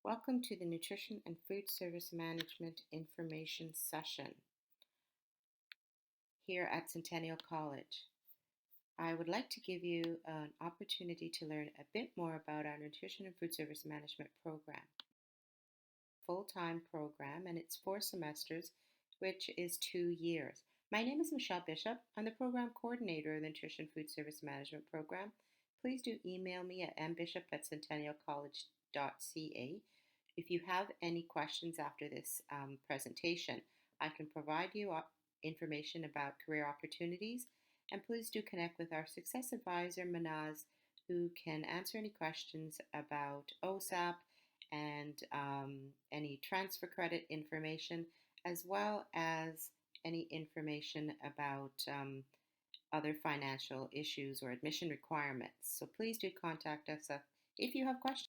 Welcome to the Nutrition and Food Service Management Information Session here at Centennial College. I would like to give you an opportunity to learn a bit more about our Nutrition and Food Service Management program. Full-time program, and it's 4 semesters, which is 2 years. My name is Michelle Bishop. I'm the program coordinator of the Nutrition Food Service Management program. Please do email me at mbishop@centennialcollege.ca. If you have any questions after this presentation, I can provide you information about career opportunities, and please do connect with our success advisor, Manaz, who can answer any questions about OSAP and any transfer credit information, as well as any information about other financial issues or admission requirements. So please do contact us if you have questions.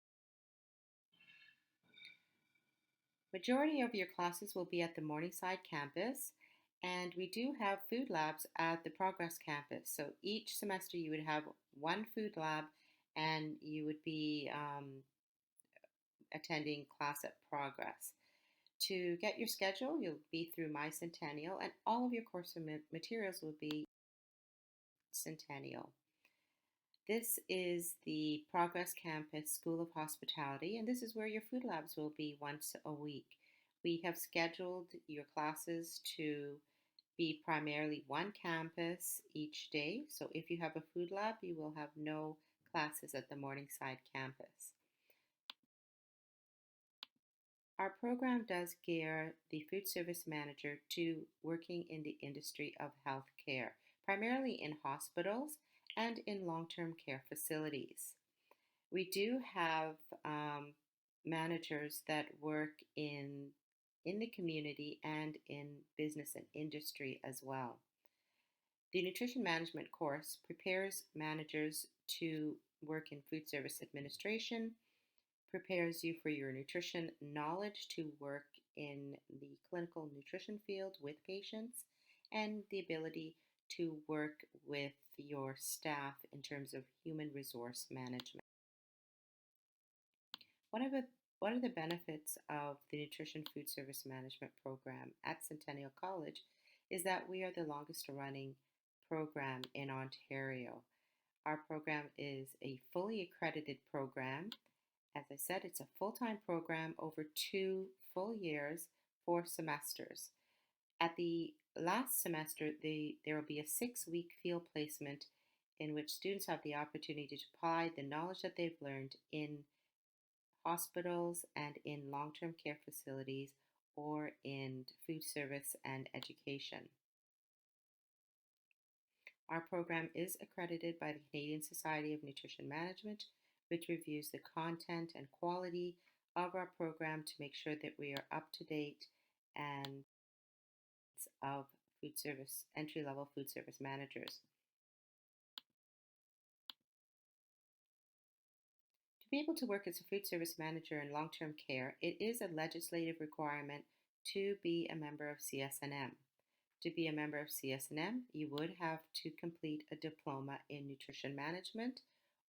Majority of your classes will be at the Morningside campus, and we do have food labs at the Progress campus. So each semester you would have one food lab, and you would be attending class at Progress. To get your schedule, you'll be through My Centennial, and all of your course materials will be Centennial. This is the Progress Campus School of Hospitality, and this is where your food labs will be once a week. We have scheduled your classes to be primarily one campus each day. So if you have a food lab, you will have no classes at the Morningside campus. Our program does gear the food service manager to working in the industry of healthcare, primarily in hospitals and in long-term care facilities. We do have managers that work in the community and in business and industry as well. The nutrition management course prepares managers to work in food service administration, prepares you for your nutrition knowledge to work in the clinical nutrition field with patients, and the ability to work with your staff in terms of human resource management. One of the benefits of the Nutrition Food Service Management program at Centennial College is that we are the longest running program in Ontario. Our program is a fully accredited program. As I said, it's a full-time program over 2 full years, 4 semesters. At the last semester, there will be a 6-week field placement in which students have the opportunity to apply the knowledge that they've learned in hospitals and in long-term care facilities or in food service and education. Our program is accredited by the Canadian Society of Nutrition Management, which reviews the content and quality of our program to make sure that we are up to date and of food service, entry-level food service managers. To be able to work as a food service manager in long-term care, it is a legislative requirement to be a member of CSNM. To be a member of CSNM, you would have to complete a diploma in nutrition management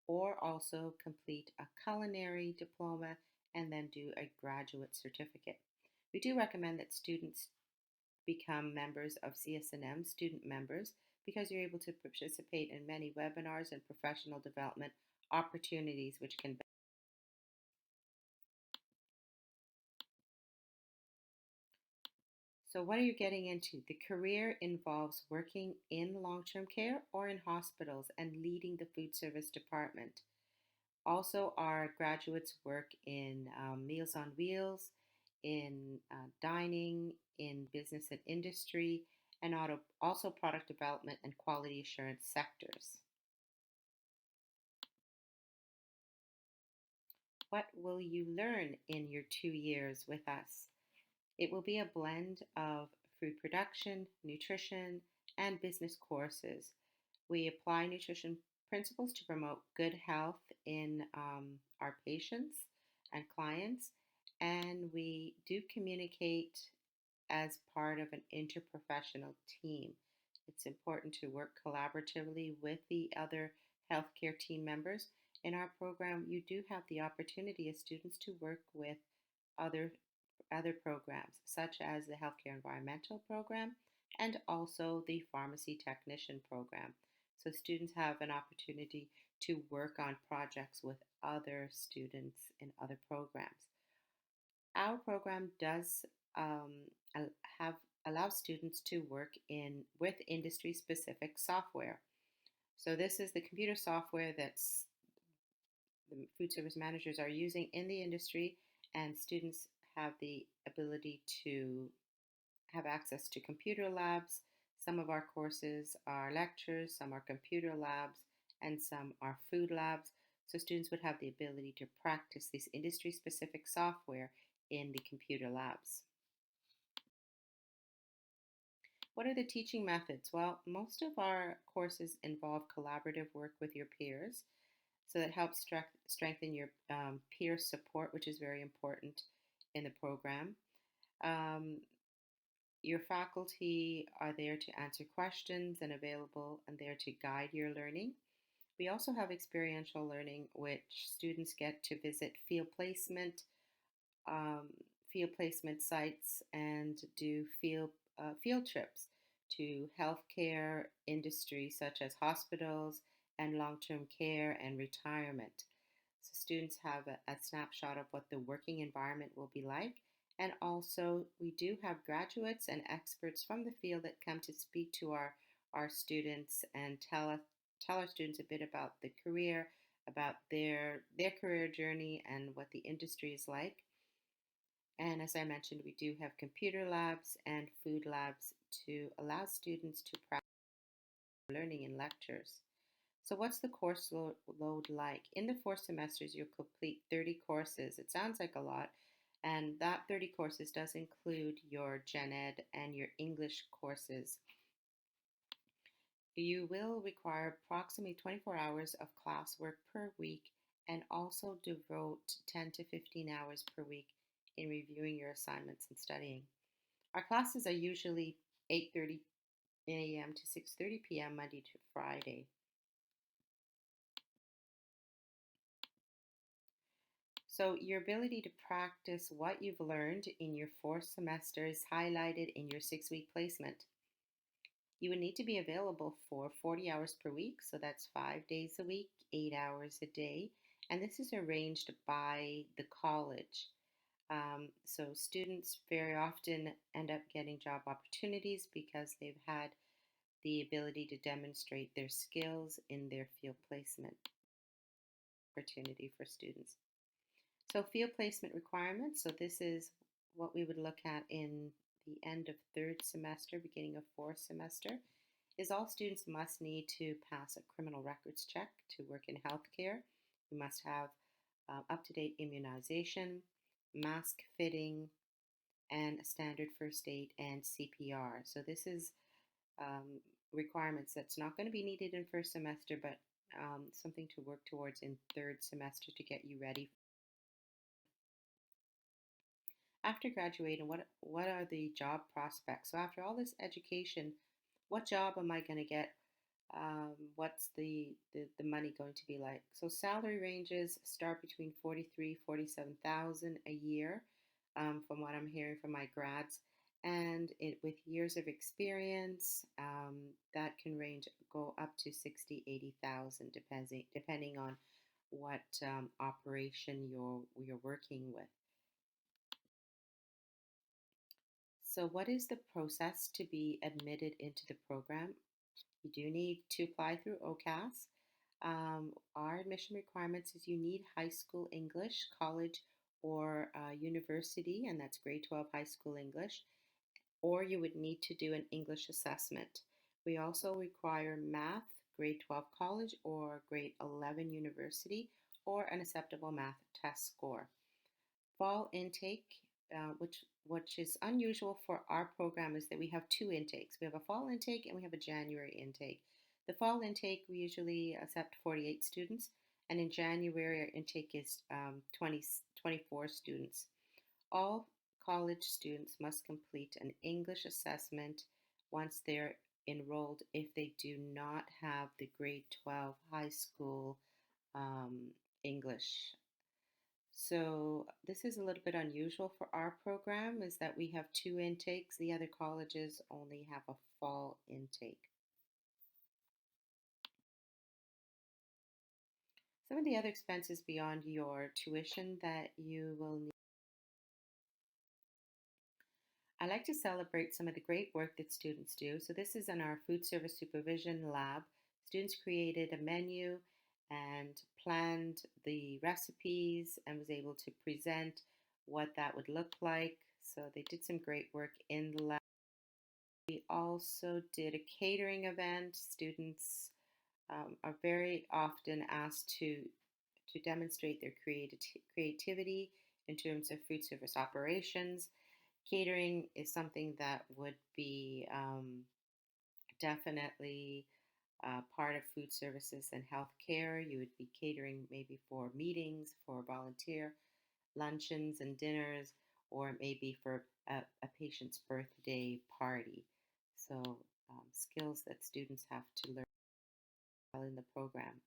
or also complete a culinary diploma and then do a graduate certificate. We do recommend that students become members of CSNM, student members, because you're able to participate in many webinars and professional development opportunities which can. So what are you getting into? The career involves working in long-term care or in hospitals and leading the food service department. Also, our graduates work in Meals on Wheels, in dining, in business and industry, and also product development and quality assurance sectors. What will you learn in your 2 years with us? It will be a blend of food production, nutrition, and business courses. We apply nutrition principles to promote good health in our patients and clients, and we do communicate as part of an interprofessional team. It's important to work collaboratively with the other healthcare team members In our program, you do have the opportunity as students to work with other other programs, such as the healthcare environmental program and also the pharmacy technician program. So students have an opportunity to work on projects with other students in other programs. Our program does um, have allow students to work in with industry specific software. So this is the computer software that's the food service managers are using in the industry, and students have the ability to have access to computer labs. Some of our courses are lectures, some are computer labs, and some are food labs. So students would have the ability to practice this industry specific software in the computer labs. What are the teaching methods? Well, most of our courses involve collaborative work with your peers. So that helps strengthen your peer support, which is very important in the program. Um, your faculty are there to answer questions and available and there to guide your learning. We also have experiential learning, which students get to visit um, field placement sites and do field trips to healthcare industries such as hospitals and long-term care and retirement. So students have a snapshot of what the working environment will be like. And also, we do have graduates and experts from the field that come to speak to our students and tell our students a bit about the career, about their career journey and what the industry is like. And as I mentioned, we do have computer labs and food labs to allow students to practice learning in lectures. So, what's the course load like? In the 4 semesters, you'll complete 30 courses. It sounds like a lot. And that 30 courses does include your Gen Ed and your English courses. You will require approximately 24 hours of classwork per week and also devote 10 to 15 hours per week in reviewing your assignments and studying. Our classes are usually 8:30 a.m. to 6:30 p.m. Monday to Friday. So your ability to practice what you've learned in your 4 semester is highlighted in your 6-week placement. You would need to be available for 40 hours per week, so that's 5 days a week, 8 hours a day, and this is arranged by the college. So students very often end up getting job opportunities because they've had the ability to demonstrate their skills in their field placement opportunity for students. So field placement requirements. So this is what we would look at in the end of 3rd semester, beginning of 4th semester, is all students must need to pass a criminal records check to work in healthcare. You must have up-to-date immunization, mask fitting, and standard first aid and CPR. So this is requirements that's not going to be needed in 1st semester, but something to work towards in 3rd semester to get you ready. After graduating, what are the job prospects? So after all this education, what job am I going to get? What's the money going to be like? So salary ranges start between 47,000 a year, from what I'm hearing from my grads, and with years of experience, that can go up to 60,000, 80,000, depending on what operation you're working with. So, what is the process to be admitted into the program? You do need to apply through OCAS. Our admission requirements is you need high school English, college, or university, and that's grade 12 high school English, or you would need to do an English assessment. We also require math, grade 12 college, or grade 11 university, or an acceptable math test score. Fall intake, which is unusual for our program, is that we have 2 intakes. We have a fall intake and we have a January intake. The fall intake, we usually accept 48 students, and in January, our intake is 24 students. All college students must complete an English assessment once they're enrolled if they do not have the grade 12 high school um, English. So this is a little bit unusual for our program is that we have two intakes. The other colleges only have a fall intake. Some of the other expenses beyond your tuition that you will need. I like to celebrate some of the great work that students do. So this is in our food service supervision lab. Students created a menu and planned the recipes and was able to present what that would look like. So they did some great work in the lab. We also did a catering event. Students are very often asked to demonstrate their creativity in terms of food service operations. Catering is something that would be definitely part of food services and healthcare. You would be catering maybe for meetings, for volunteer luncheons and dinners, or maybe for a patient's birthday party. So, skills that students have to learn in the program.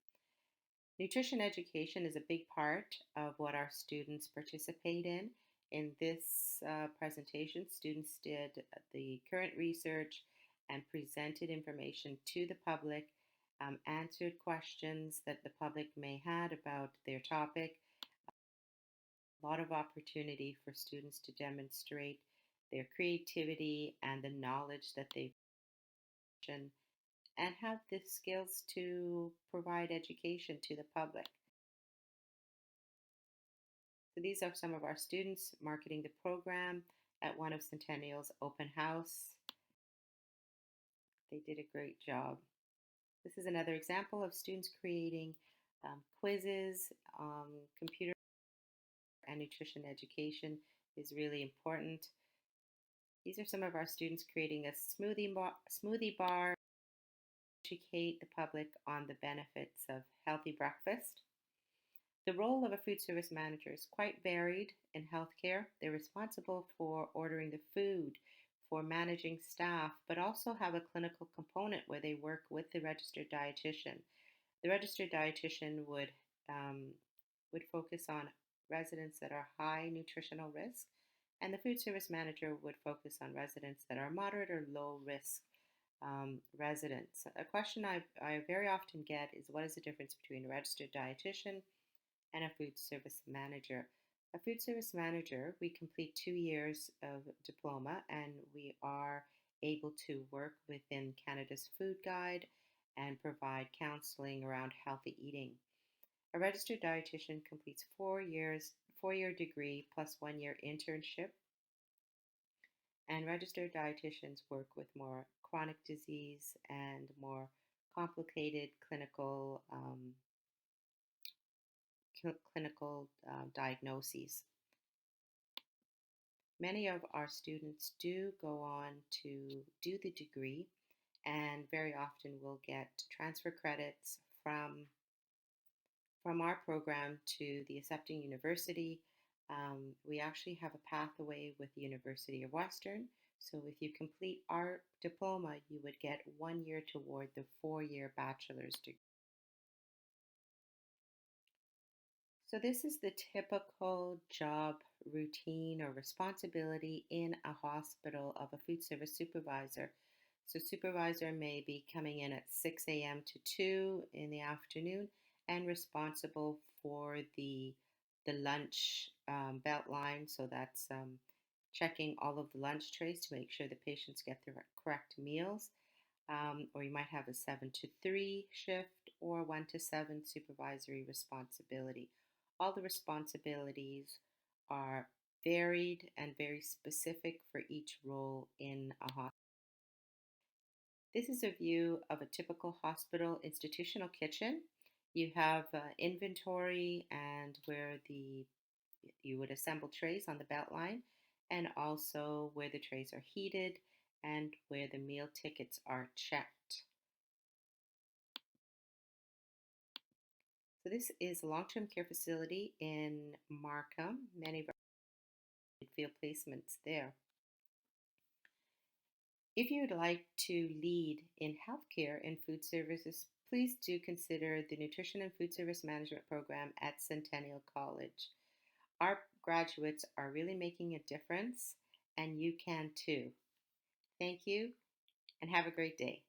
Nutrition education is a big part of what our students participate in. In this presentation, students did the current research and presented information to the public, answered questions that the public may had about their topic. A lot of opportunity for students to demonstrate their creativity and the knowledge that they've and have the skills to provide education to the public. So these are some of our students marketing the program at one of Centennial's open house. They did a great job. This is another example of students creating quizzes. Computer and nutrition education is really important. These are some of our students creating a smoothie bar, educate the public on the benefits of healthy breakfast. The role of a food service manager is quite varied in healthcare. They're responsible for ordering the food, for managing staff, but also have a clinical component where they work with the registered dietitian. The registered dietitian would focus on residents that are high nutritional risk, and the food service manager would focus on residents that are moderate or low risk residents. A question I very often get is what is the difference between a registered dietitian and a food service manager? A food service manager, we complete 2 years of diploma and we are able to work within Canada's food guide and provide counseling around healthy eating. A registered dietitian completes 4 years, 4 year degree plus 1 year internship, and registered dietitians work with more chronic disease and more complicated clinical diagnoses. Many of our students do go on to do the degree and very often will get transfer credits from our program to the accepting university. We actually have a pathway with the University of Western. So if you complete our diploma, you would get 1 year toward the 4 year bachelor's degree. So this is the typical job routine or responsibility in a hospital of a food service supervisor. So supervisor may be coming in at 6 a.m. to 2 in the afternoon and responsible for the lunch belt line. So that's checking all of the lunch trays to make sure the patients get the correct meals. Or you might have a 7 to 3 shift or 1 to 7 supervisory responsibility. All the responsibilities are varied and very specific for each role in a hospital. This is a view of a typical hospital institutional kitchen. You have inventory and where you would assemble trays on the belt line, and also where the trays are heated and where the meal tickets are checked. So this is a long-term care facility in Markham. Many of our field placements there. If you would like to lead in healthcare and food services, please do consider the Nutrition and Food Service Management program at Centennial College. Our graduates are really making a difference, and you can too. Thank you, and have a great day.